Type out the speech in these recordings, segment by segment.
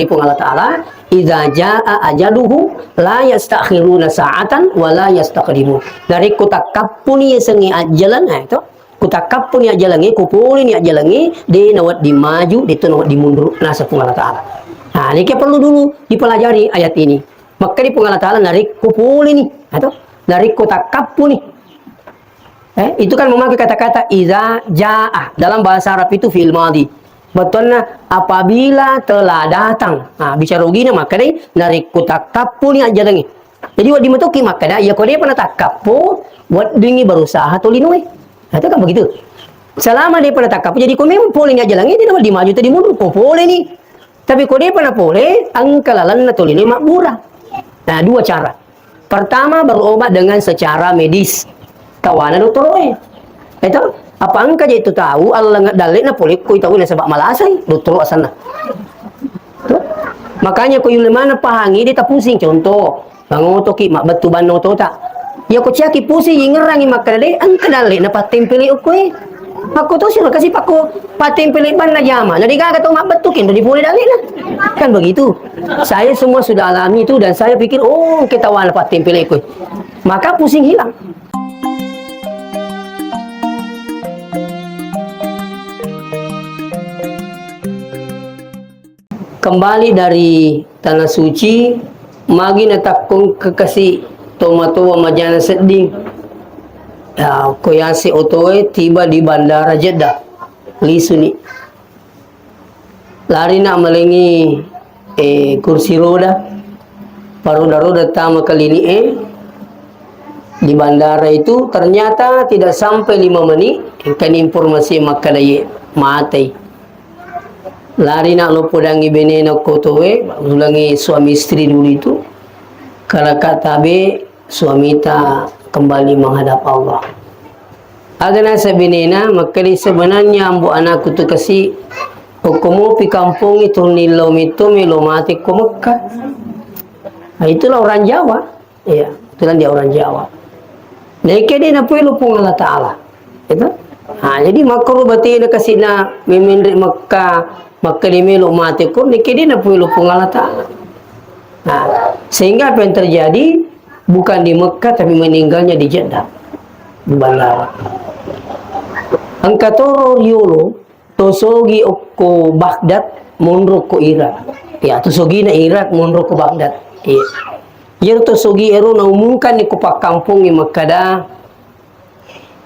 Pun Allah Ta'ala, idza jaa ajaluhu la yastakhiruna sa'atan wa la yastaqdimun. Dari kutakapuni sengi ajalan itu kutakapuni ajalangi kupulin ajalangi di nawat dimaju di nawat dimundur nasa pun Allah Ta'ala. Nah, ini perlu dulu dipelajari ayat ini. Maka di pun Allah Ta'ala dari kupulin ini atau dari kutakapuni. Itu kan memakai kata-kata idza jaa dalam bahasa Arab itu fi'il madhi. Betulnya apabila telah datang. Nah, bicara ruginya maka deh dari kutakappu ni aja lagi. Jadi wad dimetoki maka dah ya kode pernah takappu wad dingi berusaha tulinui. Nah, itu kan begitu. Selama dia pernah takappu jadi kode boleh aja lagi dia dapat dimaju tadi mundur boleh nih. Tapi kode pernah boleh angkalalan tulini makmurah. Nah, dua cara. Pertama berobat dengan secara medis. Kawana dokter itu apa angka je itu tahu Allah nggak dalil na boleh kau tahu na sebab malasai dokter asana. Makanya kau yang mana pahangi dia tak pusing contoh bangun toki mak batu bano to tak ya kau ciaki pusing ngerangi maka deh angka dalil na patim pilih ukui aku tu sih kasih paku patim pilih ban na jama jadi gak tahu mak betukin tu boleh dalil lah kan begitu. Saya semua sudah alami itu dan saya pikir oh kita wana patim pilih ukui maka pusing hilang. Kembali dari tanah suci magi natakung kekasih tomato majana seding ya koyasi otoe tiba di bandara Jeddah lisuni lari nak melengi kursi roda roda tama kali ini di bandara itu ternyata tidak sampai 5 menit kan informasi maka daya mati. Lari nak lo podangi benena kotowe ulangi suami istri dulu itu kalau kata be suami ta kembali menghadap Allah agana sebenena maka sebenarnya ambu anakku tu kasih hukumu pi kampung itu nilo mito milo mati ko Mekah. Nah, itulah orang Jawa ya itulah dia orang Jawa mereka dia nak perlu pun Allah Ta'ala itu jadi makro berarti dia kasih nak memindrik Mekah maka dia meluk mati ko ni dia nak perlu Allah Ta'ala. Nah, sehingga apa yang terjadi bukan di Mekah tapi meninggalnya di Jeddah di bandara. Angkatoro riolo tosogi okko Baghdad mundur ko Irak. Ya tosogi na Irak mundur ko Baghdad. Iya. Yer tosogi ero na umumkan ni ko pa kampung ni Mekah dah.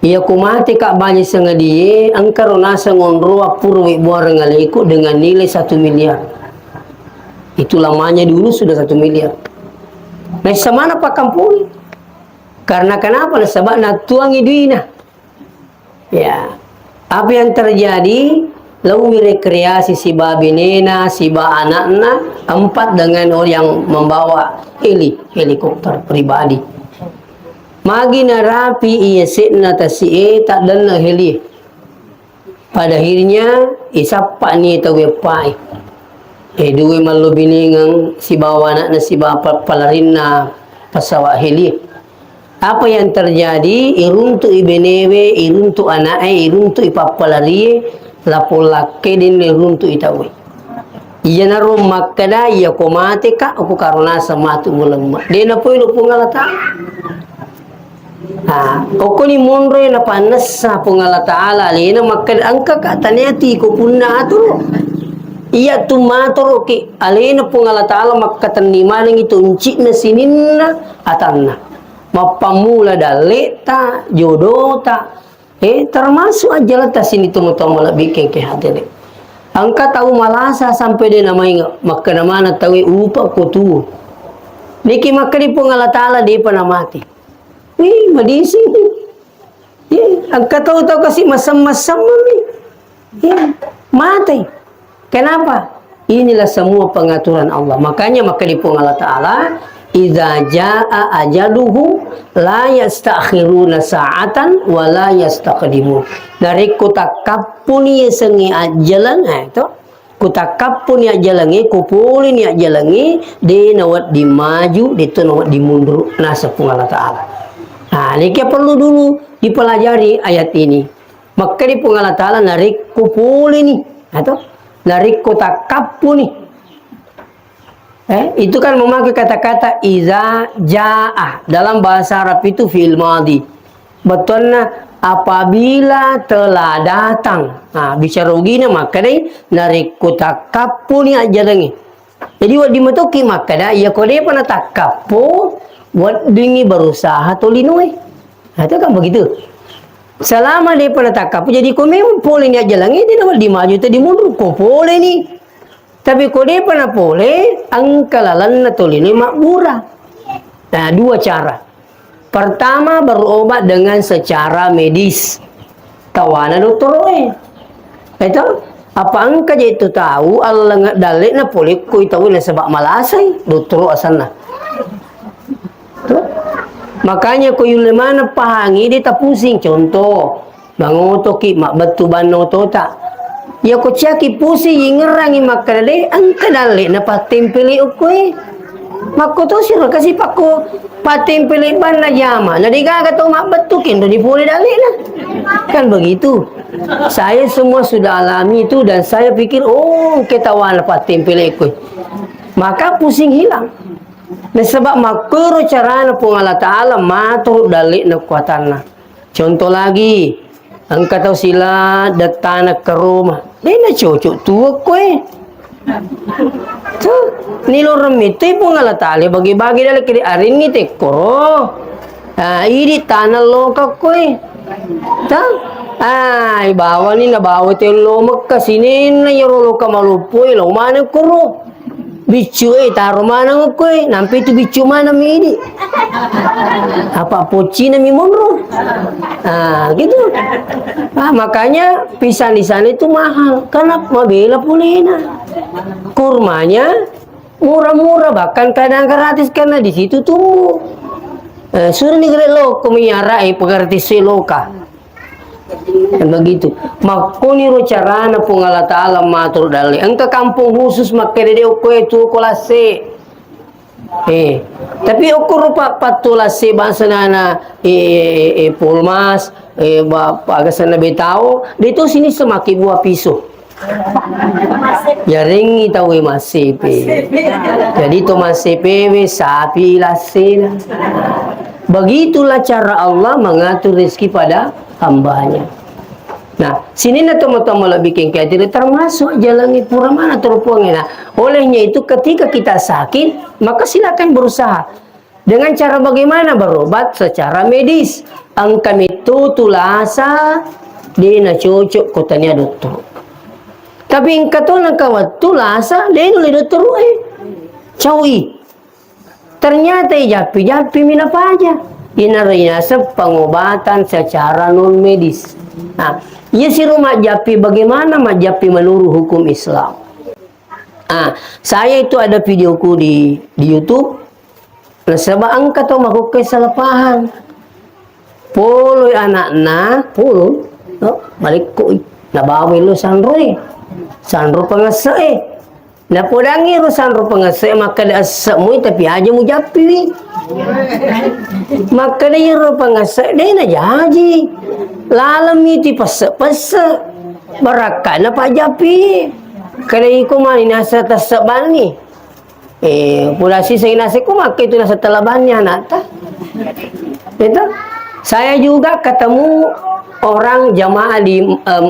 Ia kumati kak banyak sengadie angkaro nasa ngonro apurwi buar ngaliku dengan nilai 1 miliar. Itu lamanya dulu sudah 1 miliar. Nah, semana pak kampung? Karena kenapa? Sebab natuangi duina. Ya. Apa yang terjadi? Lalu rekreasi si babinena, si ba anakna, 4 dengan orang yang membawa helikopter pribadi. Magi na rapi iya setna tasi tak dana heli. Pada akhirnya isapa ni tawe pai. Dua malu biningang si bawa anak na si bapak palarinna pasawa heli. Apa yang terjadi? Iruntu ibenewe, iruntu anake, iruntu ipapalarie, lapolake din iruntu itawe. Iya naro makada iya komate ka aku karena sama tu mulam. Dia na poy lu pungalata. Koko ni monre na panasa pong Allah Ta'ala alina makad angka kataneti ko punna ato iya tumatoro ki alina pong Allah Ta'ala makataniman ng ito uncik na sininna atanna mapamula daleta jodota termasuk aja letas sini tumutong malabikin ke hati angka tahu malasa sampai dia namai makanamana tahu upa kutu niki makadi pong Allah Ta'ala dia pernah mati. Madisi. Angka tahu-tahu kasih masam-masam ni. Mati. Kenapa? Inilah semua pengaturan Allah. Makanya maka dipung Allah Ta'ala idza jaa ajaluhu la yastakhiruna sa'atan wa la yastaqdimun. Dari kutakapuni sengi ajalan itu kutakapuni ajalangi kupulin ajalangi di nawat dimaju di nawat dimundur nasapung Allah Ta'ala. Nah, ini perlu dulu dipelajari ayat ini. Maka di Allah Ta'ala narik kupul ini atau narik kotak kapu nih Itu kan memakai kata-kata iza ja'ah. Dalam bahasa Arab itu fi'il madhi. Betulnya apabila telah datang. Nah, bicara ugina maka dai nariku takapu ni aja dengi. Jadi wad dimatoki maka dah ya kode pana takapu wad dingi berusaha tolinoi. Nah, itu kan begitu. Selama dia pana takapu jadi kau memang boleh ni aja langi dia dapat dimaju tadi mundur kau boleh ni. Tapi kau dia pernah boleh angkalalan atau ini makmurah. Nah, dua cara. Pertama berobat dengan secara medis. Tawana dokter itu apa angka je itu tahu Allah dalik na boleh kau tahu na sebab malasai dokter asalna. Makanya kau yule mana pahangi dia tak pusing contoh. Bangotoki mak batu banoto tak. Ya ko caki pusi ngerangi makade angka dale na patempeli ukoi mako to sira kasi pako patempeli ban na jama na digaga to mak betukin do dipuli dale na kan begitu. Saya semua sudah alami itu dan saya pikir ketahuan patempeli ukoi maka pusing hilang. Nah sebab makro carana pun Allah Ta'ala matur dale na kuatanna. Contoh lagi angka tahu sila datana ke rumah dia nak cocok tua kue tu nilo remite pun Allah Ta'ala bagi-bagi dalam kiri arin ni tekoro ini tanah loka kue tak bawa ni na bawa telo makka sini na yoro loka malupo lo mana koro bicu taruh mana kue nampi tu bicu mana midi apa poci na mimonro gitu. Makanya pisang di sana itu mahal karena mabela pulena kurmanya murah-murah bahkan kadang gratis karena di situ tumbuh suruh negeri lo kumiarai pengerti seloka dan begitu makoni ro carana pun Allah Ta'ala matur dali engka kampung khusus makere de kue tu kolase tapi ukur rupa patulase bangsa nana pulmas bapak sana betau dia tu sini semaki buah pisau jaringi tahu masih jadi tu masih sapi lasena begitulah cara Allah mengatur rezeki pada hambanya. Nah, sini na tama-tama bikin kayak jadi termasuk jalan pura mana terpuangnya. Nah, olehnya itu ketika kita sakit, maka silakan berusaha. Dengan cara bagaimana berobat secara medis. Angka itu tulasa dia na cocok kotanya dokter. Tapi engkau tu nak kawat tulasa dia oleh dokter cawi. Ternyata japi mina apa aja. Inarina pengobatan secara non medis. Nah, ya si rumah japi bagaimana japi menurut hukum Islam. Saya itu ada videoku di YouTube. Nah, sebab angkat tu maku kesalahan. Polo anak-anak, polo, balik ko nabawi lo sanro pangasa na podangi ro sanro pangasa maka da asmu tapi aja mu japi. Maka dia ro pangasa dia na jaji. Lalam iti pasa barakana pa japi. Kada ko man nasa tasaban ni. Pula si saya nasi ko maka itu nasa talabannya nata. Itu saya juga ketemu orang jamaah di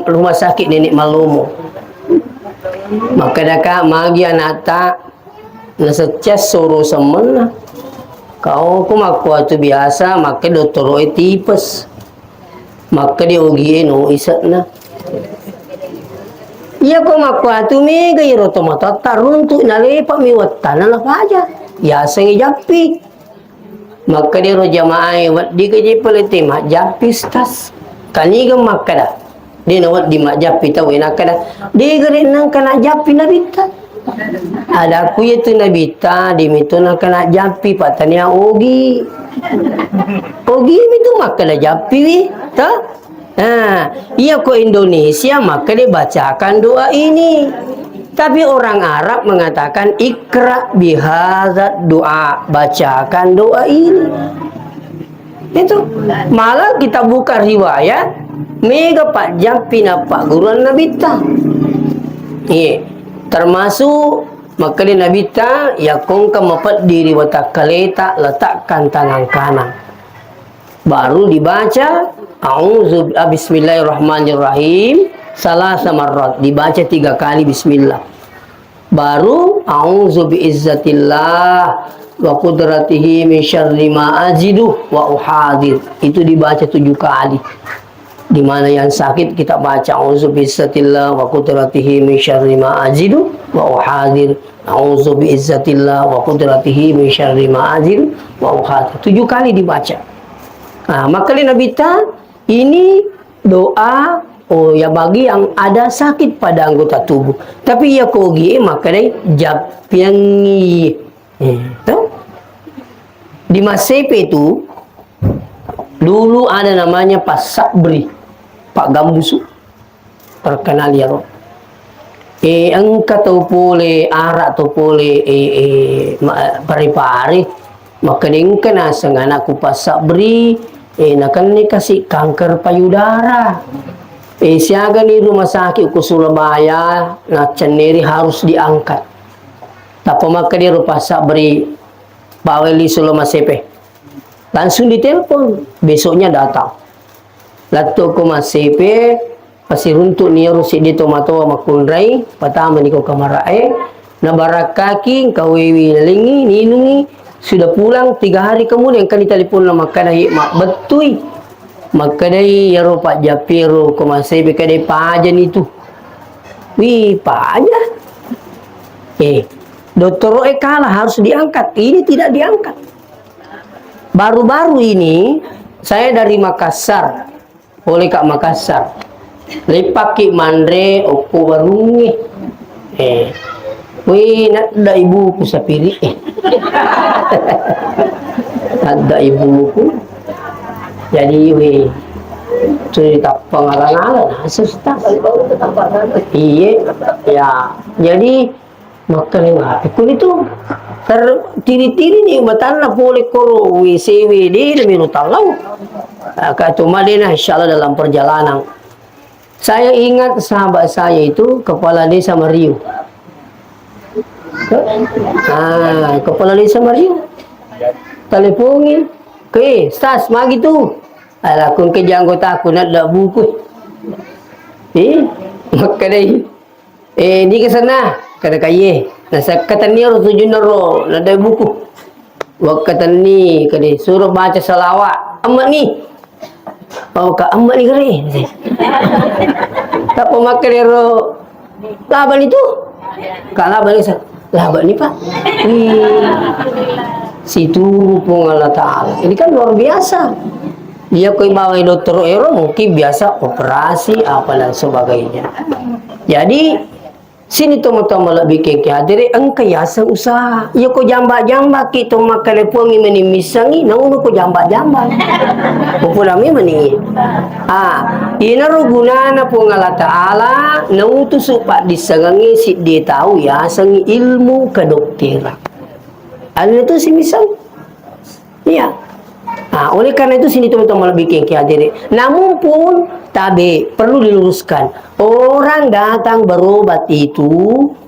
rumah sakit Nenek Malomo. Maka daka magi anata nasa cas suruh semena. Kau ko makuha tu biasa maka doktor tipes. Maka dia ugiin isat na. Iya ko makuha tu mega iro tomata taruntu nalepa miwatan na aja. Ya sengi japi. Maka dia ro jamaah wat di gaji peliti mak japi stas. Kaniga maka dah. Dia nawat di mak japi tahu nak dah. Dia gere nang kana japi nabita. Ada aku itu nabita di mitu nang kana japi patania ogi. Ogi itu maka dah japi wi. Ta? Iya ko Indonesia maka dia bacakan doa ini. Tapi orang Arab mengatakan ikra bihadzat doa, bacakan doa ini. Itu malah kita buka riwayat mega Pak Jampina Pak Guruan Nabita. Iya, termasuk Maka dia Nabi ta yakongka mapat diri watak kaleta letakkan tangan kanan. Baru dibaca bismillahirrahmanirrahim salasa marrat, dibaca 3 kali bismillah. Baru a'udzu biizzatillah wa qudratihi min syarri ma ajidu wa uhadir, itu dibaca 7 kali. Di mana yang sakit kita baca a'udzu biizzatillah wa qudratihi min syarri ma ajidu wa uhadir, a'udzu biizzatillah wa qudratihi min syarri ma ajidu wa uhadir, 7 kali dibaca. Nah, maka Nabi ta ini doa ya bagi yang ada sakit pada anggota tubuh. Tapi ya kogi maka dai japiangi. Tahu? Di Masepe itu dulu ada namanya Pak Sabri, Pak Gambusu. Terkenal ya, Rob. Angka tu pole arak tu pole pari-pari. Maka dengkan asang anakku Pak Sabri nakan ni kasih kanker payudara. Siaga ni rumah sakit ke Surabaya nak ceneri harus diangkat. Tapi maka dia Pak Sabri Baweli Solo Masepe langsung ditelepon, besoknya datang. Lato ko Masepe pasti runtuk ni rusi di tomato makunrai pertama ni ko kamarae na barakaki kawewi lingi ninungi. Sudah pulang 3 hari kemudian kan ditelepon nama kadai mak betui. Maka kadai ya Pak Japiro ko Masepe kadai pajan itu. Wih, pajan. Dokter kalah harus diangkat. Ini tidak diangkat. Baru-baru ini saya dari Makassar. Oleh Kak Makassar. Lepaki mandre oko warungi. Wih, nak ada ibuku sapiri. Ada ibuku. Jadi wih, cerita pengalaman susah. Iya, ya. Jadi makan aku itu tertiri-tiri nih batana boleh koro WCW di demi tahu. Kata Madinah insyaallah dalam perjalanan. Saya ingat sahabat saya itu kepala desa Mariu. Kepala desa Mariu. Teleponi, stas magi tu. Alah kun ke anggota aku nak dak buku. Maka dai. Ni ke sana, kata kaye. Nasa kata ni ro tujuh nero, nak dak buku. Wak kata ni, kade suruh baca salawat. Amat ni. Oh ka amat ni kare. Tak pemakai ro laban itu. Kalau laban itu laban ni Pak. Situ pun Allah Ta'ala. Ini kan luar biasa. Dia kau bawa dokter Ero mungkin biasa operasi apa dan sebagainya. Jadi sini toma-toma lebih keke hadiri engkau yasa usaha. Ya kau jambak-jambak kita makan lepongi menimisangi, naunu kau jambak-jambak. Populami meni. Ina ruguna pun Allah Ta'ala nautu supak disangangi si dia tahu ya sangi ilmu kedokteran. Ada itu si misal. Iya. Oleh karena itu sini teman-teman lebih kengki hadiri. Namun pun tabe perlu diluruskan. Orang datang berobat itu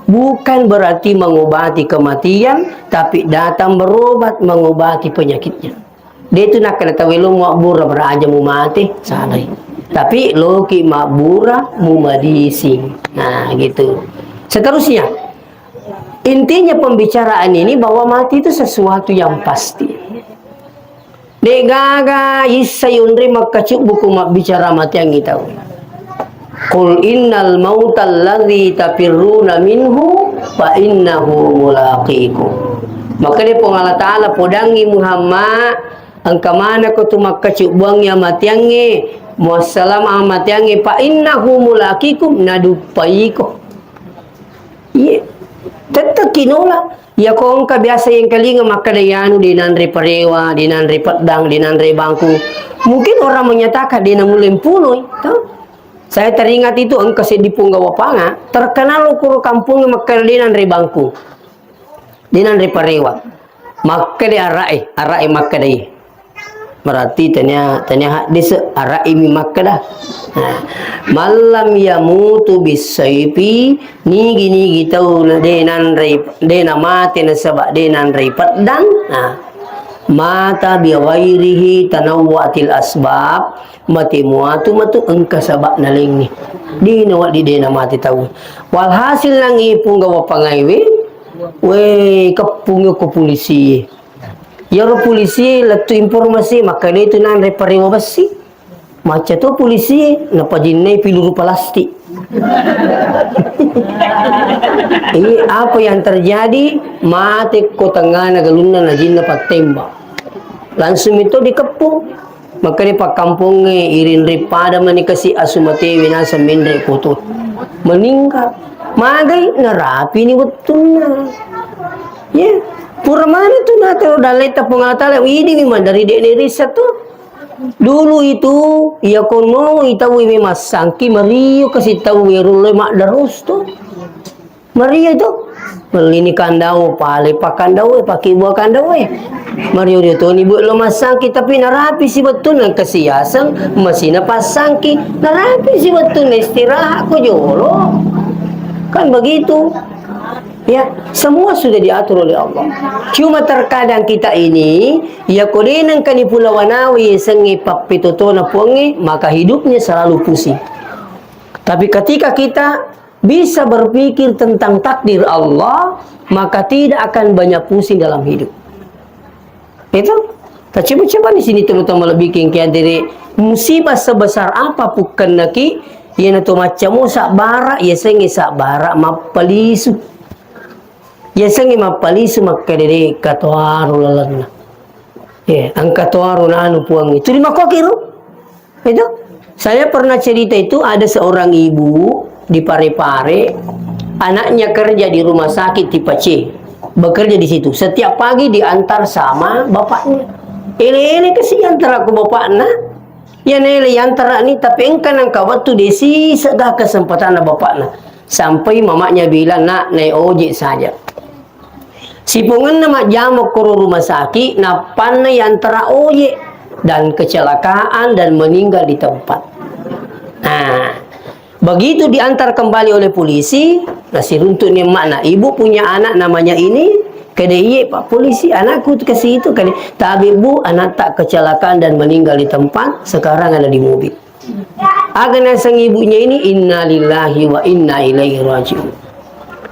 bukan berarti mengobati kematian, tapi datang berobat mengobati penyakitnya. Dia itu nak kena tahu lo makbura beraja mu mati salai. Tapi lo ki makbura mu madisi. Nah gitu. Seterusnya. Intinya pembicaraan ini bahwa mati itu sesuatu yang pasti. Dek gaga isayunri makacuk buku mak bicara mati yang kita. Qul innal mautal ladzi tafirruna minhu fa innahu mulaqikum. Maka dia pun Allah Ta'ala podangi Muhammad angka mana kau tu makacuk buang ya mati yange muassalam amat yange fa innahu mulaqikum nadupaiku. Iya. Tetap kinola. Ya kong ka biasa yang kalinga makadayanu di nanre parewa, di nanre padang, di nanre bangku. Mungkin orang menyatakan di namulim punoy. Saya teringat itu angka di Punggawa Panga. Terkenal ukur kampung makada di nanre bangku. Di nanre parewa. Makada arai makadai. Berarti tanya desa arai mi makada. Malam yamutu bisayfi nigi tau na dena mati na sabak denan ray padang. Mata bi ghairihi tanawwatil asbab mati muatu engka sabak na lengi di nawat di dena mati tahu walhasil nang ipung gawa pangaiwe we kepung ko polisi ya polisi latu informasi maka dia itu nang repariwa basi macam tu polisi napa jinai piluru plastik. Ini apa yang terjadi? Mati ko tengah nagaluna na jin dapat tembak. Langsung itu dikepung. Maka di pak kampung irin ripada manikasi asumate winasa mendre koto. Meninggal. Magai narapi ni betul na. Ya, pura mana tu na tero daleta pengatala ini memang dari dek riset tu. Dulu itu ia kono itawu memang sangki Mario kasih tahu wirule mak darus tu. Mario itu melini kandau pale pakandau pakai buah kandau Mario dia tu ni buat lo masangki tapi narapi si betul nak kesiasan masih na pasangki narapi si betul istirahat ko jolo. Kan begitu. Ya, semua sudah diatur oleh Allah. Cuma terkadang kita ini, ya kodenang kani Pulau Wanawi sengi papitoto na pongi, maka hidupnya selalu pusing. Tapi ketika kita bisa berpikir tentang takdir Allah, maka tidak akan banyak pusing dalam hidup. Itu. Tak coba di sini teman-teman lebih kian dari musibah sebesar apa bukan naki, ya nato macam sak bara, ya sengi sak bara mapalisu. Ya sangi mapalisu makadere katoaru lalana. Ya, ang katoaru na anu puang itu di makokiru. Itu. Saya pernah cerita itu ada seorang ibu di Parepare, anaknya kerja di rumah sakit tipe C. Bekerja di situ. Setiap pagi diantar sama bapaknya. Ele kesian antara aku bapaknya. Ya nele antara ni tapi engkan ang kawat tu desi segala kesempatan bapaknya. Sampai mamanya bilang nak naik ojek saja. Si pungan nama jamok ke rumah sakit, napan yang teraoye dan kecelakaan dan meninggal di tempat. Nah, begitu diantar kembali oleh polisi, nasi runtutnya makna ibu punya anak namanya ini, kedai pak polisi anakku ke situ kan, tapi bu anak tak kecelakaan dan meninggal di tempat, sekarang ada di mobil. Agak sang ibunya ini innalillahi wa inna ilaihi rajiun.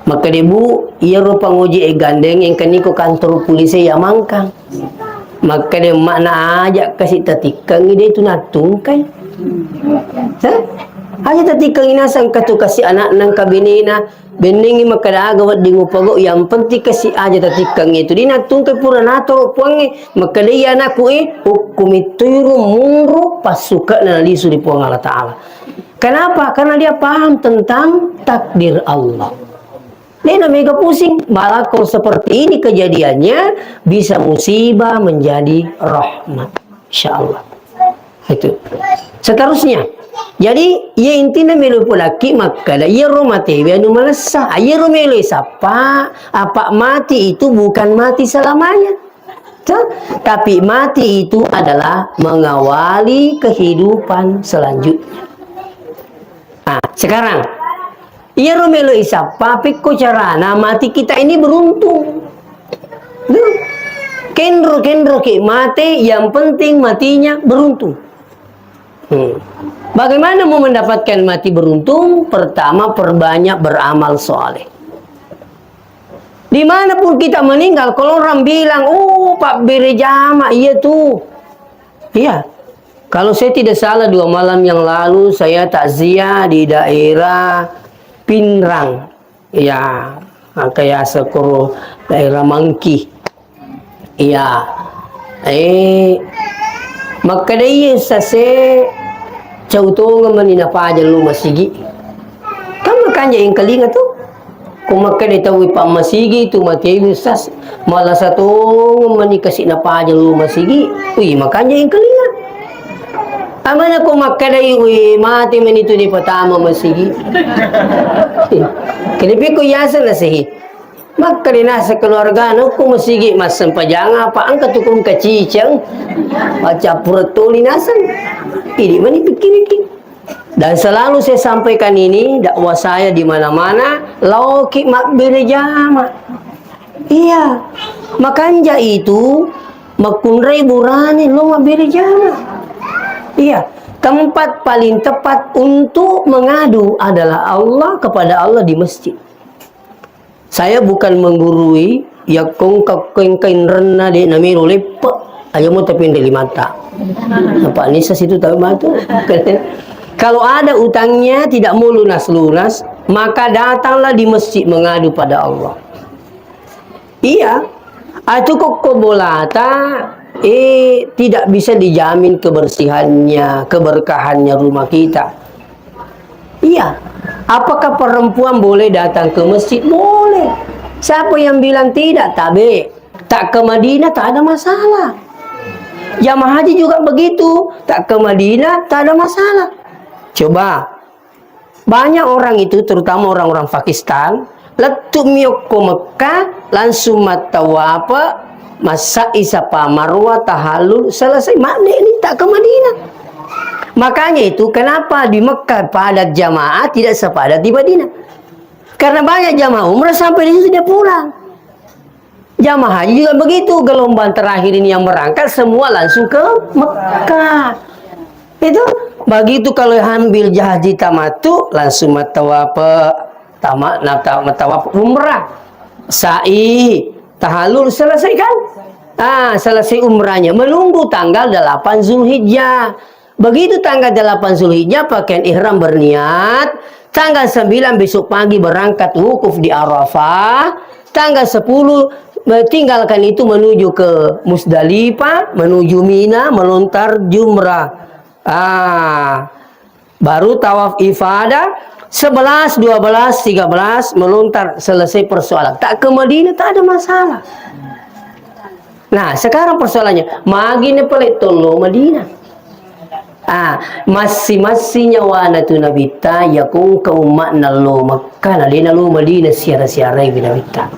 Maka debu ia rupa ngoji gandeng yang kini ko kantor polisi yang mangkang. Maka dia makna ajak kasih tatikang ide itu natungkai. Aja tatikang inasang katu kasih anak nang kabinina beningi maka dah agawat dingupago yang penting kasih aja tatikang itu di natungkai pura nato puangi maka dia anakku hukum itu munru pasuka na lisu di puang Allah Ta'ala. Kenapa? Karena dia paham tentang takdir Allah. Dia mega pusing. Malah kalau seperti ini kejadiannya bisa musibah menjadi rahmat. InsyaAllah. Itu. Seterusnya. Jadi ia intinya melu pelaki maka ia rumah tewe anu melesah. Ia rumah sapa apa mati itu bukan mati selamanya. Tapi mati itu adalah mengawali kehidupan selanjutnya. Nah, sekarang ia romelo isap, papik ko carana mati kita ini beruntung. Kendro ke mati, yang penting matinya beruntung. Bagaimana mau mendapatkan mati beruntung? Pertama, perbanyak beramal soleh. Dimanapun kita meninggal, kalau orang bilang, oh Pak Berejama, iya tuh. Iya. Kalau saya tidak salah 2 malam yang lalu saya takziah di daerah Pinrang, ya, kayak sekoro daerah Mangki, ya, maka dia sase cauto ngamanina pa aja lu masigi, kan makanya yang kelinga tuh, kung maka dia tahu pa masigi tu mati sas malah satu ngamani kasih napa aja lu masigi, makanya yang kelinga. Amana ko makadai mati man itu di pertama masigi. Kinipi ko yasa na sihi. Makadina sa keluarga no ko masigi mas sampajanga pa ang katukom kacicang. Baca purtuli nasan. Ini man ipikirikin. Dan selalu saya sampaikan ini, dakwah saya di mana-mana, lauki makbir jama. Iya, makanya itu makunrai burani lo makbir jama. Iya, tempat paling tepat untuk mengadu adalah Allah kepada Allah di masjid. Saya bukan menggurui ya kain rena de namiru lepa aja mau tapi dari mata. Apa Nisa situ tahu matu? Kalau ada utangnya tidak mau lunas-lunas, maka datanglah di masjid mengadu pada Allah. Iya, itu kok kobolata tidak bisa dijamin kebersihannya, keberkahannya rumah kita. Iya, apakah perempuan boleh datang ke masjid? Boleh. Siapa yang bilang tidak? Tabe. Tak ke Madinah tak ada masalah. Jamaah haji juga begitu. Tak ke Madinah tak ada masalah. Coba, banyak orang itu, terutama orang-orang Pakistan, letuk miok ke Mekah, langsung matawapa, masa isapa marwah tahalul, selesai makna ini tak ke Madinah. Makanya itu kenapa di Mekah padat jamaah tidak sepadat di Madinah. Karena banyak jamaah umrah sampai di situ dia pulang. Jamaah haji juga begitu, gelombang terakhir ini yang berangkat semua langsung ke Mekah. Itu begitu kalau ambil haji tamatu langsung matawapa matawapa umrah, sa'i, tahalul selesai kan? Selesai umrahnya, menunggu tanggal 8 Zulhijjah. Begitu tanggal 8 Zulhijjah pakaian ihram berniat, tanggal 9 besok pagi berangkat wukuf di Arafah, tanggal 10 tinggalkan itu menuju ke Musdalifah, menuju Mina, melontar jumrah. Baru tawaf ifadah 11, 12, 13 melontar, selesai persoalan. Tak ke Madinah tak ada masalah. Nah, sekarang persoalannya, magine pelit tolo Madinah. Masih nyawana tu nabita yakung ka umat nalo Makkah nalina lo Madinah siara-siara binabita.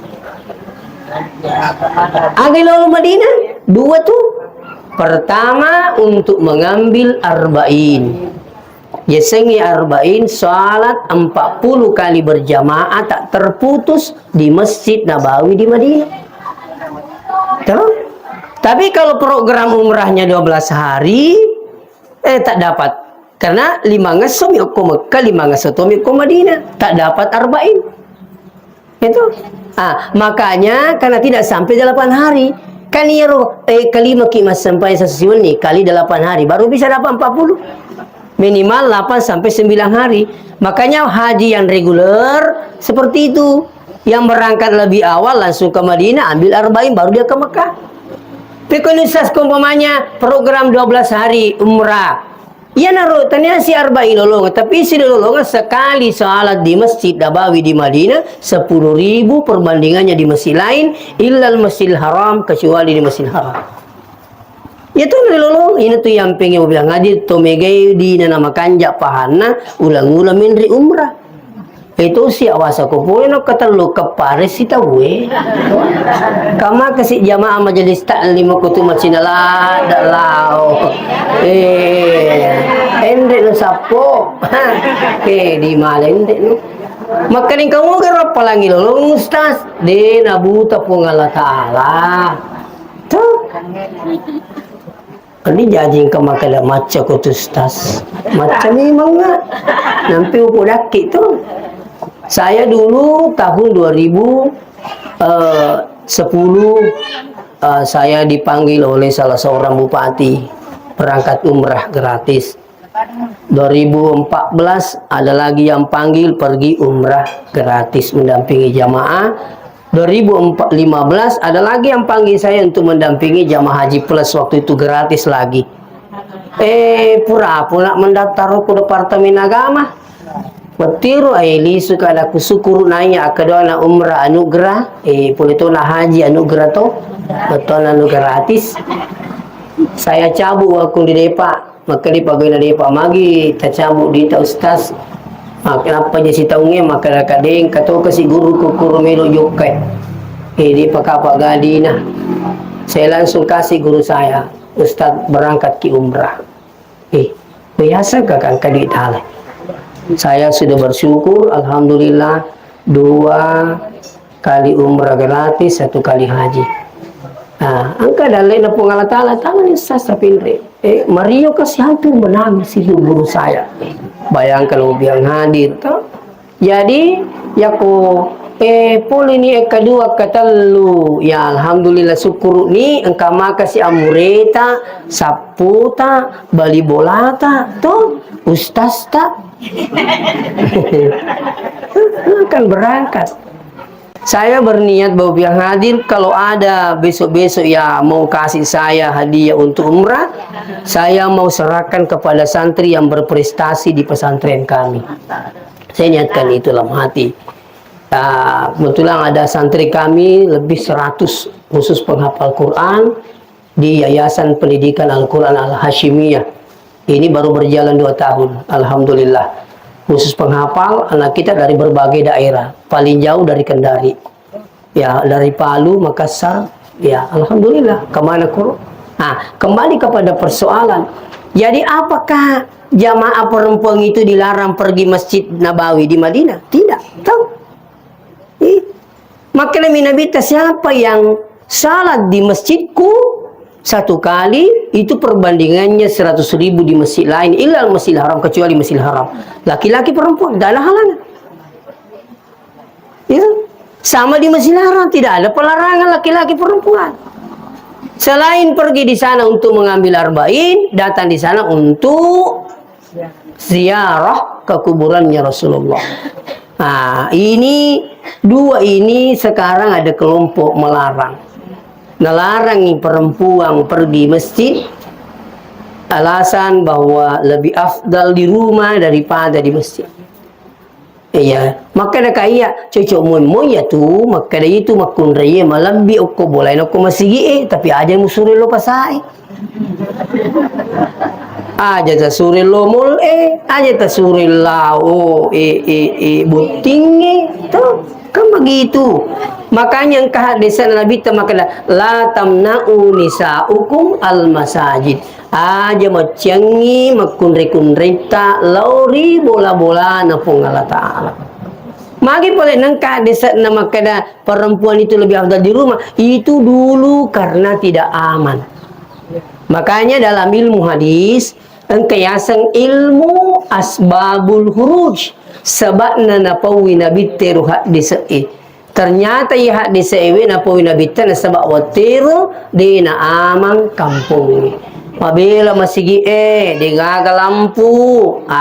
Agilo Madinah dua tuh. Pertama untuk mengambil arba'in. Yasengi arba'in salat 40 kali berjamaah tak terputus di Masjid Nabawi di Madinah. Tahu? Tapi kalau program umrahnya 12 hari tak dapat. Karena 5 ngasum yuk ke Mekah, 5 ngasum yuk ke Madinah, tak dapat arba'in. Itu. Makanya karena tidak sampai 8 hari. Kan kelima kimas sampai sesuatu nih kali 8 hari baru bisa dapat 40. Minimal 8 sampai 9 hari. Makanya haji yang reguler seperti itu. Yang berangkat lebih awal langsung ke Madinah, ambil arba'in baru dia ke Mekah. Pekunisas umpamanya program 12 hari umrah. Ya naruh tanya si arba'in lolong, tapi si lolong sekali salat di Masjid Nabawi di Madinah 10.000 perbandingannya di masjid lain, illal Masjidil Haram, kecuali di Masjidil Haram. Ya tuh lolong, ini tuh yang pengen bilang ngaji tomegai di nama kanjak pahana ulang-ulang minri umrah. Itu si awasa ko po no katalo ka pare si tawe kama kasi jamaah majelis ta'lim ko tu machinala dalao ende no sapo di malende no makaling kamu garap palangi lolong ustaz de nabuta po ngala taala to ini jajing ka makala maca ko tu ustaz maca memang nga nampi upo daki tu. Saya dulu tahun 2010 saya dipanggil oleh salah seorang bupati berangkat umrah gratis. 2014 ada lagi yang panggil pergi umrah gratis mendampingi jamaah. 2015 ada lagi yang panggil saya untuk mendampingi jamaah haji plus waktu itu gratis lagi. Pura-pura mendaftar ke Departemen Agama. Petiru aili suka ada kusukuru nanya akadona na umrah anugerah pulito na haji anugerah to betul anugerah gratis. Saya cabut aku di depa maka di pagawai na depa magi tacabu di ta ustaz kenapa jadi si taunge maka kadeng kato kasi guru ko kurumelo yokai di pakapa gadina. Saya langsung kasih guru saya ustaz berangkat ki umrah biasa kakang kadit halai Saya sudah bersyukur, alhamdulillah 2 kali umrah gratis, 1 kali haji. Nah, angka dalai na pong Allah Ta'ala, tangan yung sasapin rin. Mario kasi hampir menangis itu guru saya. Bayangkan kalau biang hadir. Toh? Jadi, ya ko, pul ini kedua katalu. Ya, alhamdulillah syukur ni, engkau makasih amureta, saputa, bali bolata, toh, ustaz tak. Akan berangkat. Saya berniat bahwa yang hadir kalau ada besok-besok ya mau kasih saya hadiah untuk umrah, saya mau serahkan kepada santri yang berprestasi di pesantren kami. Saya niatkan itu dalam hati. Kebetulan ada santri kami lebih 100 khusus penghafal Quran di Yayasan Pendidikan Al-Quran Al-Hashimiyah. Ini baru berjalan 2 tahun, alhamdulillah. Khusus penghafal anak kita dari berbagai daerah, paling jauh dari Kendari, ya dari Palu, Makassar, ya alhamdulillah kemana kurang. Nah, kembali kepada persoalan. Jadi apakah jamaah perempuan itu dilarang pergi Masjid Nabawi di Madinah? Tidak, tahu. Maka Nabi siapa yang salat di masjidku 1 kali itu perbandingannya 100.000 di masjid lain, ilal Masjidil Haram, kecuali Masjidil Haram. Laki-laki perempuan tidak ada halangan. Ya, sama di Masjidil Haram tidak ada pelarangan laki-laki perempuan. Selain pergi di sana untuk mengambil arba'in, datang di sana untuk ziarah ke kuburannya Rasulullah. Nah, ini 2 ini sekarang ada kelompok melarang. Melarang perempuan pergi masjid, alasan bahwa lebih afdal di rumah daripada di masjid. Iya, maka dah kaya cocok mo ya tu, maka dah itu makun raya malam bi okko boleh okko masigi tapi aja musuri lo pasai. Aja ta suri lo mul aja ta suri lao buting tu kan begitu. Makanya engkau hadisan Nabi tamakala la tamna'u nisa'ukum al-masajid. Aja maciangi makunri-kunrita lauri bola-bola na pong Allah Ta'ala. Magi boleh nengka desa nama kada perempuan itu lebih afdal di rumah. Itu dulu karena tidak aman. Makanya dalam ilmu hadis engkayasang ilmu asbabul huruj sebabna napawi Nabi teru hadis ternyata ya hadis ewe napawi Nabi tan sebab watiru di na amang kampung. Apabila masih digagal lampu,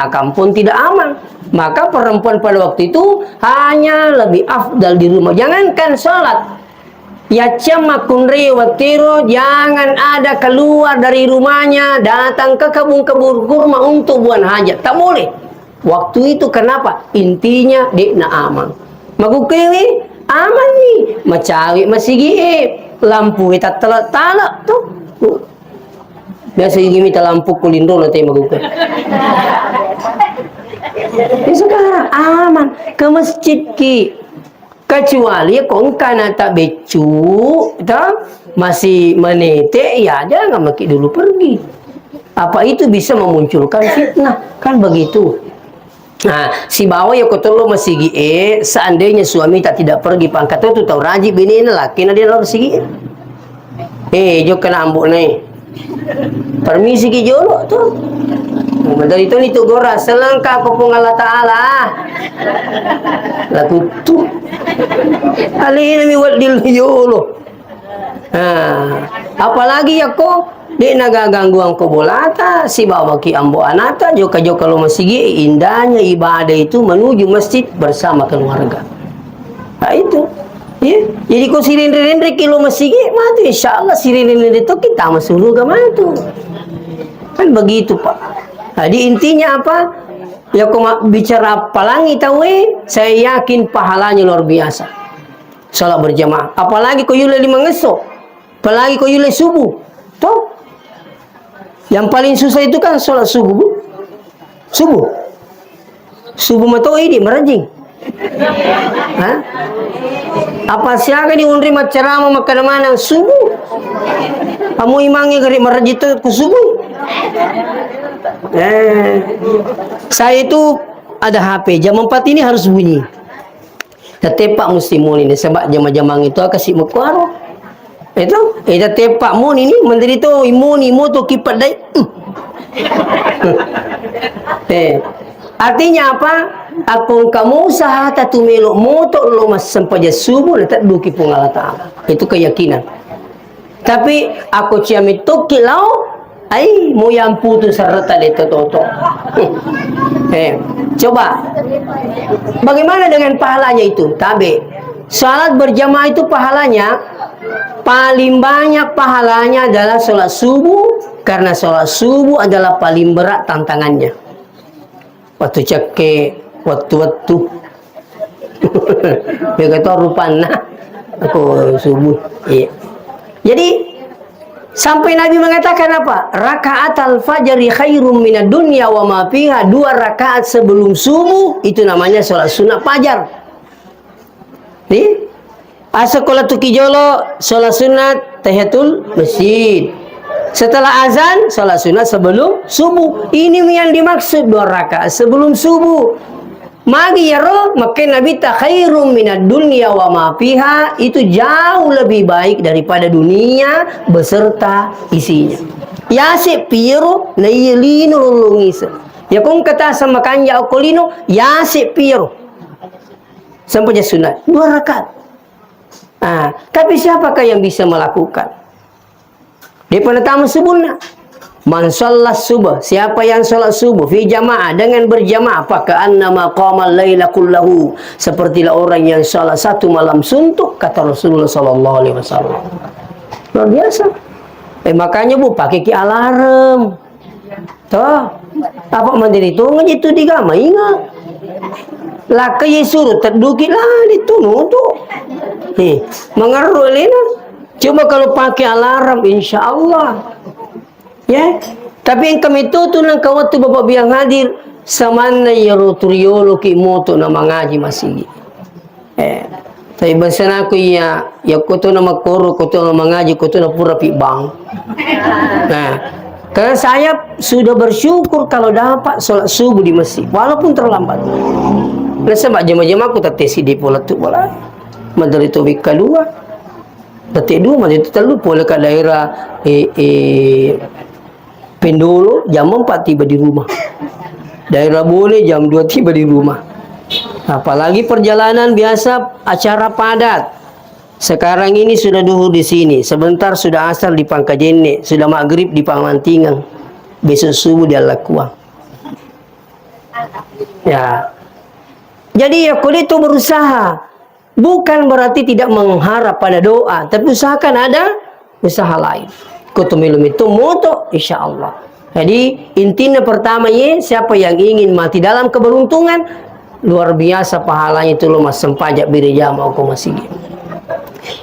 kampung tidak aman. Maka perempuan pada waktu itu hanya lebih afdal di rumah. Jangankan sholat, ya cemakunri watiru, jangan ada keluar dari rumahnya datang ke kebun-kebun kurma untuk buang hajat. Tak boleh. Waktu itu kenapa? Intinya dikna aman. Magukewi aman nih, macawi masih lampu kita telak-talak tuh. Biasa gini minta lampu kulindo nanti magukewi. Sekarang aman ke masjid ki, kecuali kong kana tak becu, masih menete ya jangan maki dulu pergi. Apa itu bisa memunculkan fitnah kan begitu. Nah, si bawa ya kotolo masih seandainya suami tak tidak pergi pangkat itu tahu rajib ini laki na dia harus sigi. Jo kena ambuk nih. Permisi ki jolo tuh. Dari itu nih tuh gora selengkap popong Allah Ta'ala. Laku tuh. Alih nami wal dil jolo. Nah, apalagi ya kok dia naga gangguan kobolata si bawa ki ambo anata joka kalau masih indahnya ibadah itu menuju masjid bersama keluarga. Nah itu ya. Jadi kau sirin-sirin kilo masih mati insyaallah sirin-sirin itu kita masuk surga mana tuh kan begitu Pak. Jadi intinya apa ya kau bicara palangi tahu saya yakin pahalanya luar biasa salat berjamaah apalagi kau yule 5 ngesok apalagi kau yule subuh toh. Yang paling susah itu kan sholat subuh. Subuh matau ini merajing. Hah? Apa siapa di undri ceramah makan mana subuh? Kamu imangnya gari merajing itu ke subuh. Saya itu ada HP. Jam 4 ini harus bunyi. Tepak mesti mun ini sebab jam-jamang itu kasih mukwaro. Itu, tepak mun ini menteri tu imun tu kipat dai. Artinya apa? Akung kamu usaha tatu melo moto lo mas sampaja subuh letak duki pung Allah Ta'ala. Itu keyakinan. Tapi aku ciamit tu kilau ai mo yang putus serta itu toto. Coba. Bagaimana dengan pahalanya itu? Tabe. Salat berjamaah itu pahalanya paling banyak pahalanya adalah salat subuh, karena salat subuh adalah paling berat tantangannya. Waktu cake, waktu begitu rupana aku subuh. Iya. Jadi sampai Nabi mengatakan apa? Rakaat al-fajri khairum minad dunya wa ma fiha. 2 rakaat sebelum subuh itu namanya salat sunat fajar. Nih, sekolah tukijolo salat sunat tahiyatul masjid. Setelah azan salat sunat sebelum subuh. Ini yang dimaksud 2 rakaat sebelum subuh. Magi ya roh, maka Nabi ta khairum minad dunya wa ma fiha, itu jauh lebih baik daripada dunia beserta isinya. Ya se piro na yelino lungisa. Ya kung kata sama kanya okolino, ya se piro. Sampai sunat 2 rakaat. Tapi siapakah yang bisa melakukan? Dia penetamu subuhna. Man sholat subuh, siapa yang sholat subuh fi jamaah dengan berjamaah, apakah annama qamal laila kullahu, sepertilah orang yang sholat satu malam suntuk, kata Rasulullah sallallahu alaihi wasallam. Luar biasa. Makanya Bu pakai ki alarm. Toh, apa mandiri itu ngaji itu digama ingat. Lah ke suruh terdukit lah ditunu tuh. Mengeruh lena. Coba kalau pakai alarm insyaallah. Ya, tapi yang kami itu nang kawat tu bapak biang hadir samana yaro turiolo ki moto na mangaji masih. Tapi bahasa aku ya kuto na makoro, kuto na mangaji, kuto na pura pi bang. Karena saya sudah bersyukur kalau dapat sholat subuh di masjid, walaupun terlambat. Nah, sebab jam-jam aku tatesi di pola tu bola. Madari tu wika 2. Detik 2 macam itu terlalu pola ke daerah Pendolo jam 4 tiba di rumah. Daerah boleh jam 2 tiba di rumah. Apalagi perjalanan biasa acara padat. Sekarang ini sudah duhur di sini, sebentar sudah asar di Pangkajene, sudah maghrib di Pangmantingan. Besok subuh di Alakuang. Ya. Jadi ya kulit itu berusaha. Bukan berarti tidak mengharap pada doa, tapi usahakan ada usaha lain. Kutumilum itu moto insyaallah. Jadi intinya pertama siapa yang ingin mati dalam keberuntungan, luar biasa pahalanya itu lo mas sempajak birjama aku masih.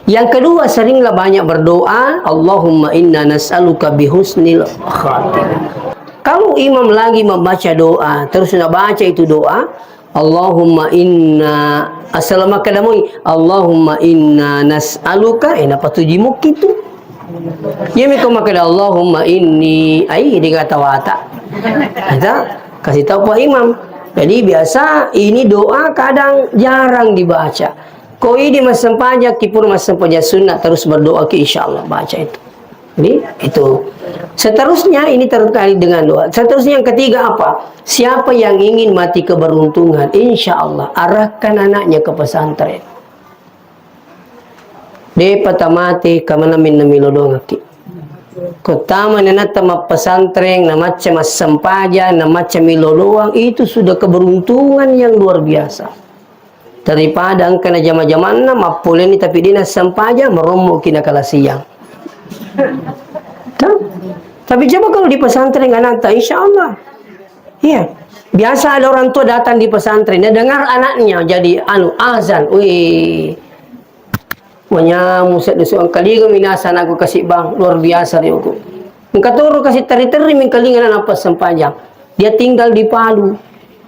Yang kedua, seringlah banyak berdoa, Allahumma inna nas'aluka bihusnil khatimah. Kalau imam lagi membaca doa, terus sudah baca itu doa, Allahumma inna assalamualaikum, Allahumma inna nas'aluka, apa tujimuk itu? Ya miko makada Allahumma inni dikata wata. Kita kasih tahu Pak Imam. Jadi biasa ini doa kadang jarang dibaca. Koi di masa pajak kipur masa pajak sunat terus berdoa ke insyaallah baca itu. Jadi itu. Seterusnya ini terkait dengan doa. Seterusnya yang ketiga apa? Siapa yang ingin mati keberuntungan, insyaallah arahkan anaknya ke pesantren. De patamati kamana min namilodong aki. Kotama nanata pesantren na macam sampaja na macam miloloang itu sudah keberuntungan yang luar biasa. Daripada angka na jama-jaman na mapuleni tapi dina sampaja meromo kina kala siang. Tapi coba kalau di pesantren ananta insyaallah. Iya. Biasa ada orang tua datang di pesantren dia dengar anaknya jadi azan. Wih. Wanya muset desuang kali minasan aku kasih bang luar biasa dia aku. Engkau turu kasih teri-teri mingkalingan apa sempajang. Dia tinggal di Palu.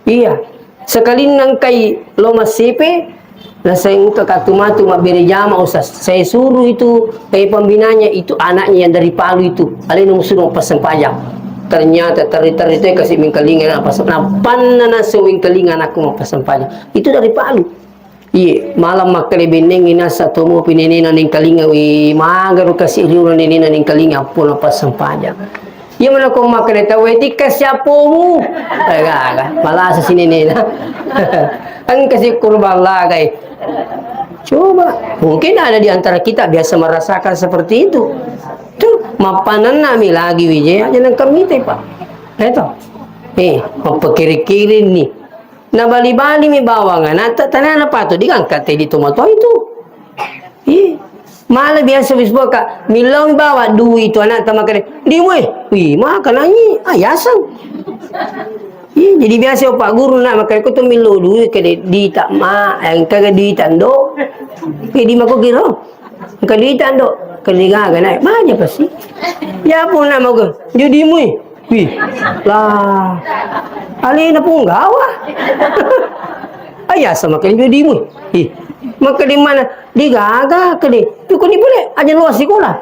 Iya. Sekali nangkai loma sipe, lah saya untuk katumatu mabere jama usas. Saya suruh itu pembinanya itu anaknya yang dari Palu itu. Alin suruh pas sempajang. ternyata teri-teri itu kasih mingkalingan apa sebenarnya na sewing kalingan aku mau pasampanya itu dari Palu. Iya, malam makale beneng ina satu mo pinenena ning kalinga wi magaru kasih riu nenena ning kalinga pun apa sampanya. Iya mana ko makale taweti kasyapomu. Aga, malah sa sinenena. Ang kasih kurban lagay. Coba, mungkin ada di antara kita biasa merasakan seperti itu. Tuh, mapanan nami lagi wijaya jangan kami Pak. Itu. Mapakiri-kiri nih. Na bali-bali mi bawangan nata tanan apa to digangkat di tomato itu. Malah biasa bisbo ka milaw bawa duit itu anak tamakare. Di mo Wih, makan anyi ayasan. Jadi biasa Pak Guru nak makan ko to milaw duit kade di tak ma ang kaga di tando. Di mako giro. Kali tando kali gaga na banyak pasti. Ya pun na mo jadi mo Wih, lah, ali na pong gawa. Ayah sama kalian jadi mu. Maka di mana? Di gaga ke di. Itu ni boleh aja luas sekolah.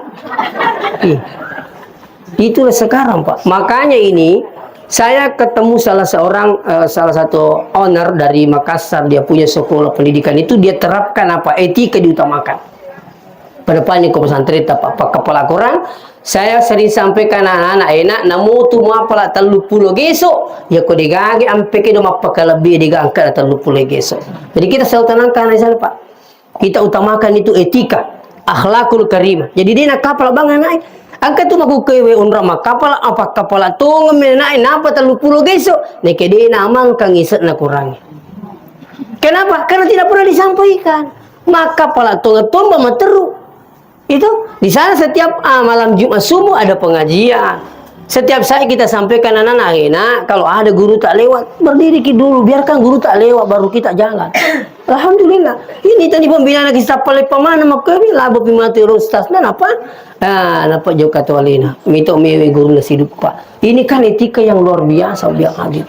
Itulah sekarang Pak. Makanya ini saya ketemu salah satu owner dari Makassar, dia punya sekolah pendidikan itu dia terapkan apa etika diutamakan. Kedepannya ke pesantren apa kepala kurang. Saya sering sampaikan anak-anak enak namu tu mau apalah 30 gesok ya ko digage ampe ke do mapaka lebih digangkat 30 gesok. Jadi kita selalu tenangkan di sana Pak. Kita utamakan itu etika, akhlakul karimah. Jadi dia nak kapal bang anak angkat tu maku kewe unra mak kapal apa kapal tu ngemenai napa 30 gesok nek dia namang kang iset na kurangi. Kenapa? Karena tidak pernah disampaikan. Maka pala tu ngetomba materu. Itu di sana setiap malam Jumat subuh ada pengajian. Setiap saya kita sampaikan anak-anak enak kalau ada guru tak lewat berdiri dulu biarkan guru tak lewat baru kita jalan. Alhamdulillah. Ini tadi pembinaan kita paling pemana makebi labo pimati ustaz dan apa? Napa jauh kata walina. Mito mewe guru nasi hidup Pak. Ini kan etika yang luar biasa biar hadir.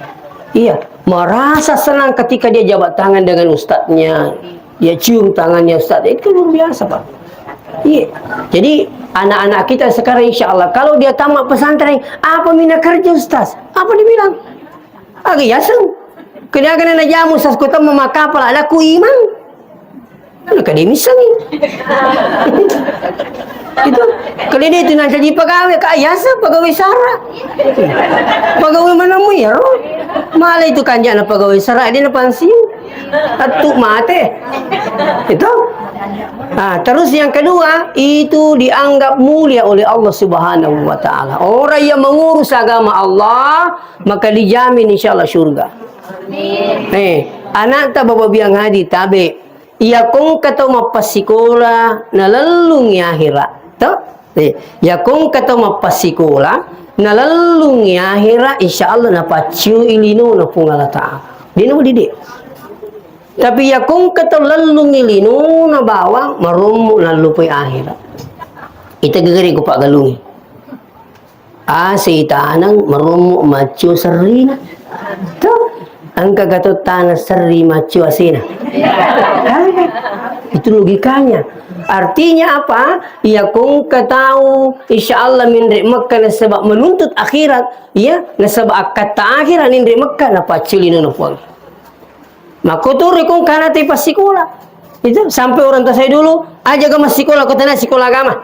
Iya, merasa senang ketika dia jabat tangan dengan ustadznya. Dia cium tangannya ustaz. Itu luar biasa Pak. Iya. Jadi anak-anak kita sekarang insya Allah kalau dia tamat pesantren apa mina kerja ustaz? Apa dibilang? Agak yaseng. Kedagan na jamu ustaz kota memakapal ada ku iman. Akademis ni. Itu kalau dia itu nanti jadi pegawai kayasa pegawai sara. Pegawai mana mu ya? Malah itu kanjana pegawai sara dia na pensiun. Atuk mate. Itu. Terus yang kedua itu dianggap mulia oleh Allah Subhanahu wa taala. Orang yang mengurus agama Allah maka dijamin insyaallah surga. Amin. Anak ta baba biang hadi tabe. Iya kung kataw mapasikola nalalung akhirat. To? Ya kung kataw mapasikola nalalung akhirat insyaallah napaciu ilino na pungala taala. Dino didik. Tapi ya kung kataw lalung ilino na bawang marumo na lupoy akhirat. Ita gagari ko pa galungi. Si itanang marumo maciu sarina. To? Ang kagatot tanah seri maciu asina. Itu logikanya. Artinya apa? Ya kung katahu insyaallah min Makkah na sebab menuntut akhirat, ya na sebab kata akhirat min Makkah na pacilino na puang. Makuturi kung kana ti pasikola. Itu sampai orang tua saya dulu aja ke masikola ko tanah sekolah agama.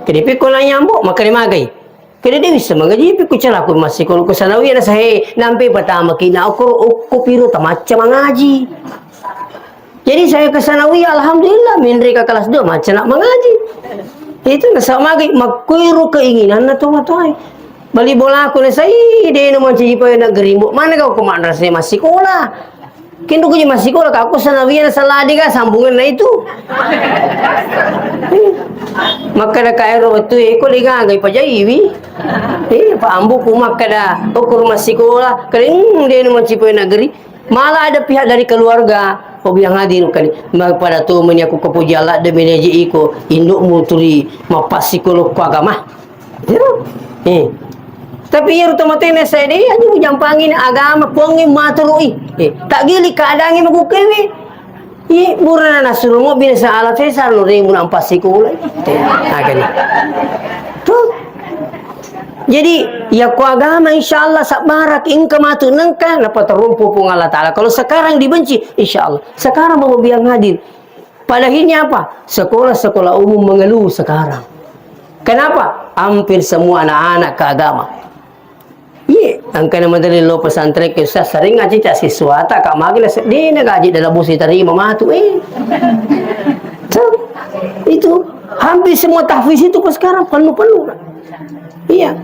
Kedepi ko na nyambo makarimagay. Kaya dia bisa mengaji ku cala ko masikola ko sanawi na sahe nampe patama kina ko piro tamacha mengaji. Jadi saya ke sanawi alhamdulillah mindri ke kelas 2 macam nak mengaji. Itu sama lagi makuiru keinginan na tuai. Bali bola aku na sai de no manci pa na gerimo. Mana kau ke madrasah masih sekolah. Kindu ko masih sekolah aku sanawi na saladi ka sambungan na itu. Maka da kairo tu ko liga gai pajaiwi. Pa ambu ku makada ukur masih sekolah kering de no manci pa na geri. Malah ada pihak dari keluarga yang hadir kali pada tu meni aku kepujala de meneji iko induk muturi mapas psikolog ku agama. Tapi ya rutamate saya deh aja jampangin agama pongi maturui. Tak gili keadaannya magu kewe. Burana nasuru mo binasa alat saya salu re mun ampas psikolog. Agani. Tuh. Jadi ya ku agama insyaallah sabarak ingka matu nengka napa terumpu pung Allah Ta'ala. Kalau sekarang dibenci insyaallah sekarang mau biang hadir. Padahalnya apa? Sekolah-sekolah umum mengeluh sekarang. Kenapa? Hampir semua anak-anak ke agama. Iya, angka nama dari lo pesantren ke saya sering ngaji tak siswa tak kak magi lah dia nak ngaji dalam busi terima matu itu hampir semua tahfiz itu pas sekarang penuh. Iya.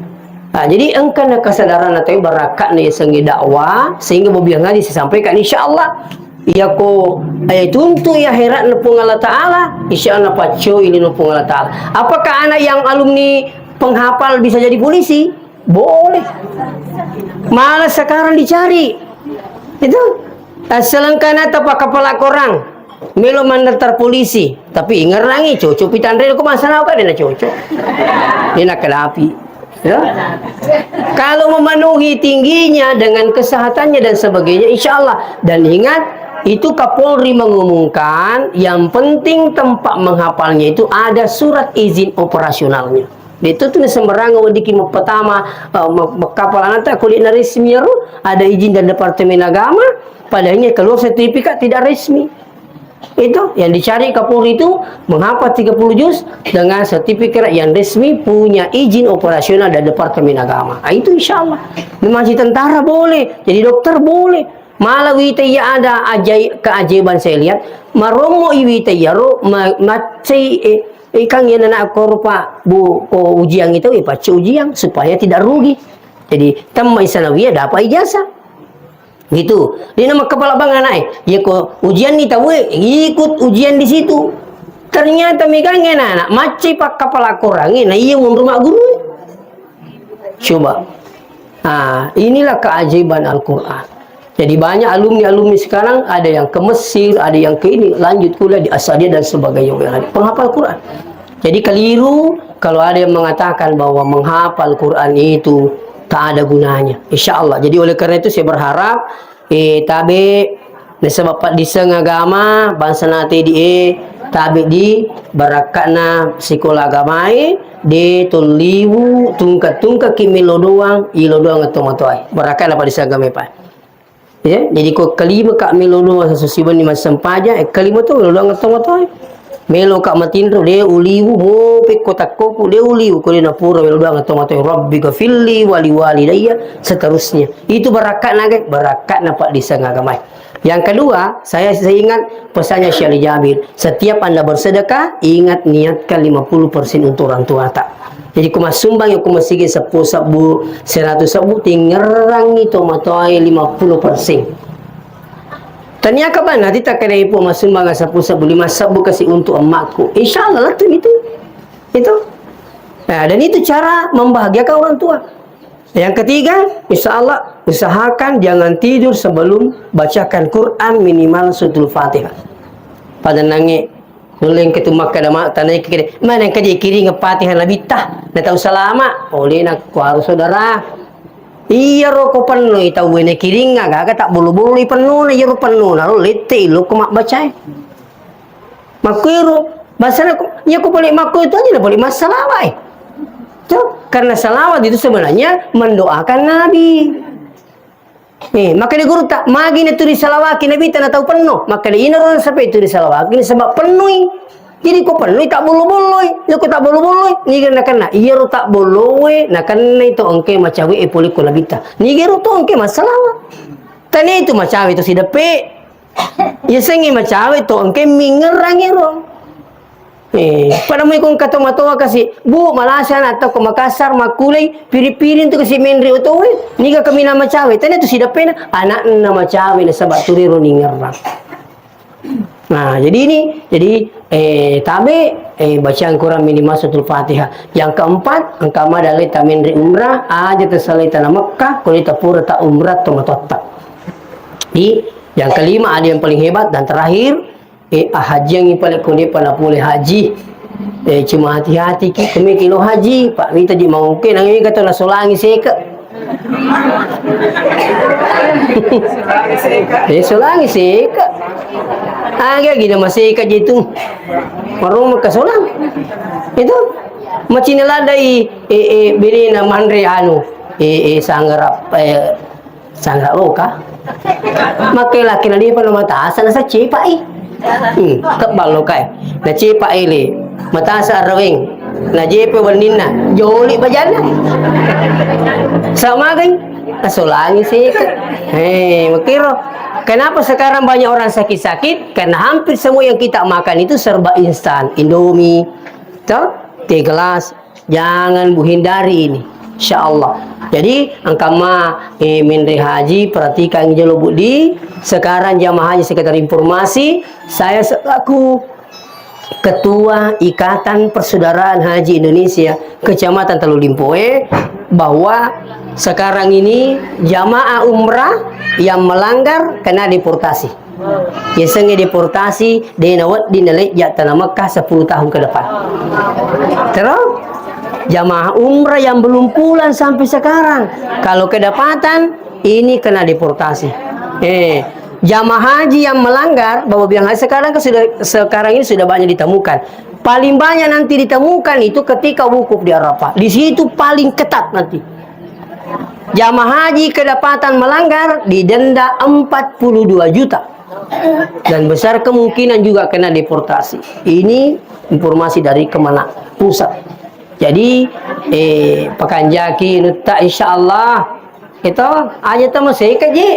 Nah, jadi engkau nak kesadaran atau berakat nih sengi dakwah sehingga mobil ngaji disampaikan insyaallah ya ko tuntu ya herat nepung Allah Ta'ala insyaallah pacu ini nepung Allah Ta'ala. Apakah anak yang alumni penghafal bisa jadi polisi? Boleh. Malah sekarang dicari itu selengkana tapak kepala korang melo mandaftar polisi tapi ingat rangi cocok pitandre ko masalah ka dia cocok dia nak kelapi. Ya? Kalau memenuhi tingginya dengan kesehatannya dan sebagainya insyaallah. Dan ingat itu Kapolri mengumumkan yang penting tempat menghafalnya itu ada surat izin operasionalnya. Itu tuh sembarang wadiki pertama kapal anak kulit resmi ada izin dari Departemen Agama padahal keluar sertifikat tidak resmi. Itu yang dicari Kapolri itu menghafal 30 juz dengan sertifikat yang resmi punya izin operasional dari Departemen Agama. Nah, itu insyaallah. Masih tentara boleh, jadi dokter boleh. Malah witaya ada keajaiban saya lihat. Maromo witaya ro macai ikan yang anak korupa bu ujian itu pacu ujian supaya tidak rugi. Jadi tamai sanawiyah dapat ijazah. Gitu. Dia nama kepala bang anak ya kok ujian ni tahu ikut ujian di situ. Ternyata mereka anak macam pak kepala korang nah iya rumah guru. Coba. Nah, inilah keajaiban Al-Qur'an. Jadi banyak alumni sekarang ada yang ke Mesir, ada yang ke ini lanjut kuliah di Asadiyah dan sebagainya penghafal Quran. Jadi keliru kalau ada yang mengatakan bahwa menghafal Quran itu tak ada gunanya. Insyaallah. Jadi oleh karena itu saya berharap tabe sebab di agama bangsa nanti tabe di barakana sekolah agama de tuliwu tungka kimilo doang ilo doang atau matoai barakana pada agama pa. Ya, jadi ko kelima kak milo doang sesusiban ni masam paja kelima tu ilo doang atau matoai. Melo kak matindro de uliwu mo pe kotak koku de uliwu ko na pura melo doang atau matoai rabbika filli wali daya seterusnya. Itu barakat naga barakat nampak di agama. Yang kedua, saya ingat pesannya Syekh Ali Jabir. Setiap Anda bersedekah, ingat niatkan 50% untuk orang tua tak. Jadi kuma sumbang yang kuma sige 10 sabu, 100 sabu, tinggerang itu matoai 50%. Tanya kapan nanti tak kena ibu masumbang 10 sabu, 5 sabu kasih untuk emakku. Insyaallah lah tu itu. Nah, dan itu cara membahagiakan orang tua. Yang ketiga, insyaallah usahakan jangan tidur sebelum bacakan Quran minimal suratul Fatihah. Pada nangi nuleng ketumak kada mak tanai kiri. Mana yang kiri ngepatihan lebih tah. Na tahu salama. Oleh nak kuaru saudara. Iya roko penuh ita wene kiring agak tak bulu-bulu penuh na iya penuh lalu lete lo kumak baca. Makuiru bahasa ya ku boleh maku itu aja boleh masalah bae. Karena salawat itu sebenarnya mendoakan Nabi. Maka dia guru tak magi na tulis salawat Nabi tanah tahu penuh. Maka dia inaron sampai tulis salawat ini sebab penuh. Jadi ko penuh tak bulu-bulu. Yo ko tak bulu-bulu. Ni kena iya ro tak bulu na kana itu engke macam we poli ko labita. Ni gero to engke masalah. Tani itu macam itu si depe. Ya sengi macam itu engke mingerang ero. Pada mo kung katomato kasi bu malasan atau ke Makassar makulay piri-pirin tu kasi menri oto ni ka kami na macawe tani tu si depe na anak na macawe na sabat turiro ni ngerang. Nah, jadi tabe bacaan Quran minimal suratul Fatihah. Yang keempat, engkau madalai taminri umrah aja tersalai tanah Mekah, kalau kita pura tak umrah tomatotak. Yang kelima ada yang paling hebat dan terakhir, haji yang paling kundi pada boleh haji. Cuma hati-hati kami kilo haji, Pak minta di mau ke nang ini kata nak solangi seka. Solangi seka. Agak gila masih ikat gitu. Marung ke solang. Itu macin ladai bini na mandre anu sangarap sangarap ka makela kina dia pa mata asa na sa cepa kabalo kay na cepa ile mata sa arawing na jepe walnina joli bajana sama kan nasulangi sih makiro. Kenapa sekarang banyak orang sakit-sakit? Karena hampir semua yang kita makan itu serba instan. Indomie, teh gelas. Jangan Bu hindari ini, insya Allah. Jadi angkama Menteri Haji perhatikan jelo Budi. Sekarang jamaah haji sekedar informasi, saya selaku Ketua Ikatan Persaudaraan Haji Indonesia Kecamatan Teluk Limpoe bahwa sekarang ini jamaah umrah yang melanggar kena deportasi. Ya sengaja deportasi dinawat dinalek ya tanah Mekah 10 tahun ke depan. Terus jamaah umrah yang belum pulang sampai sekarang kalau kedapatan ini kena deportasi. Jamaah haji yang melanggar bahwa biang haji sekarang ini sudah banyak ditemukan. Paling banyak nanti ditemukan itu ketika wukuf di Arafah. Di situ paling ketat nanti. Jamaah haji kedapatan melanggar didenda 42 juta. Dan besar kemungkinan juga kena deportasi. Ini informasi dari Kemenak Pusat. Jadi Pakanjaki nuta insyaallah itu aja masih kaji.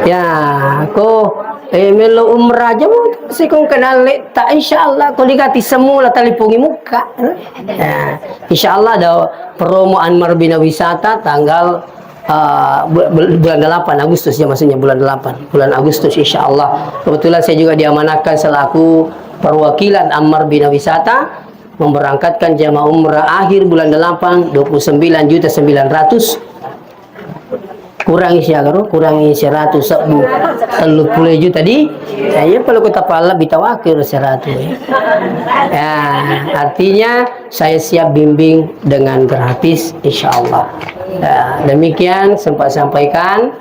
Ya, ko melo umrah aja sih kong kenal tak insyaallah ko dikati semula talipungi muka. Ya, insyaallah ada promo Anmar Bina Wisata tanggal bulan 8 Agustus ya maksudnya bulan 8 bulan Agustus insyaallah. Kebetulan saya juga diamanahkan selaku perwakilan Anmar Bina Wisata memberangkatkan jamaah umrah akhir bulan 8 29.900.000 kurangi siagaro kurangi 100 sebu 30 juta tadi saya kalau kita pala bitawakir 100 ya artinya saya siap bimbing dengan gratis insyaallah. Ya, demikian sempat sampaikan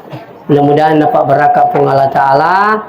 mudah-mudahan dapat berkah Allah Ta'ala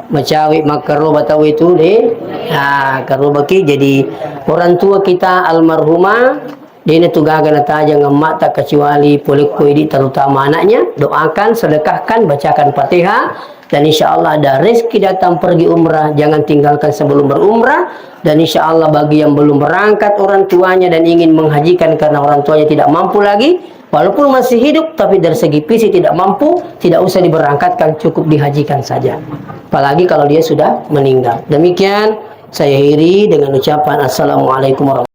macawi makaro batawi itu deh nah karo baki jadi orang tua kita almarhumah dia tugagan aja ngemak tak kecuali polik kuidi terutama anaknya doakan sedekahkan bacakan Fatihah dan insya Allah ada rezeki datang pergi umrah jangan tinggalkan sebelum berumrah dan insya Allah bagi yang belum berangkat orang tuanya dan ingin menghajikan karena orang tuanya tidak mampu lagi walaupun masih hidup tapi dari segi fisik tidak mampu tidak usah diberangkatkan cukup dihajikan saja apalagi kalau dia sudah meninggal. Demikian saya akhiri dengan ucapan assalamualaikum warahmatullahi wabarakatuh.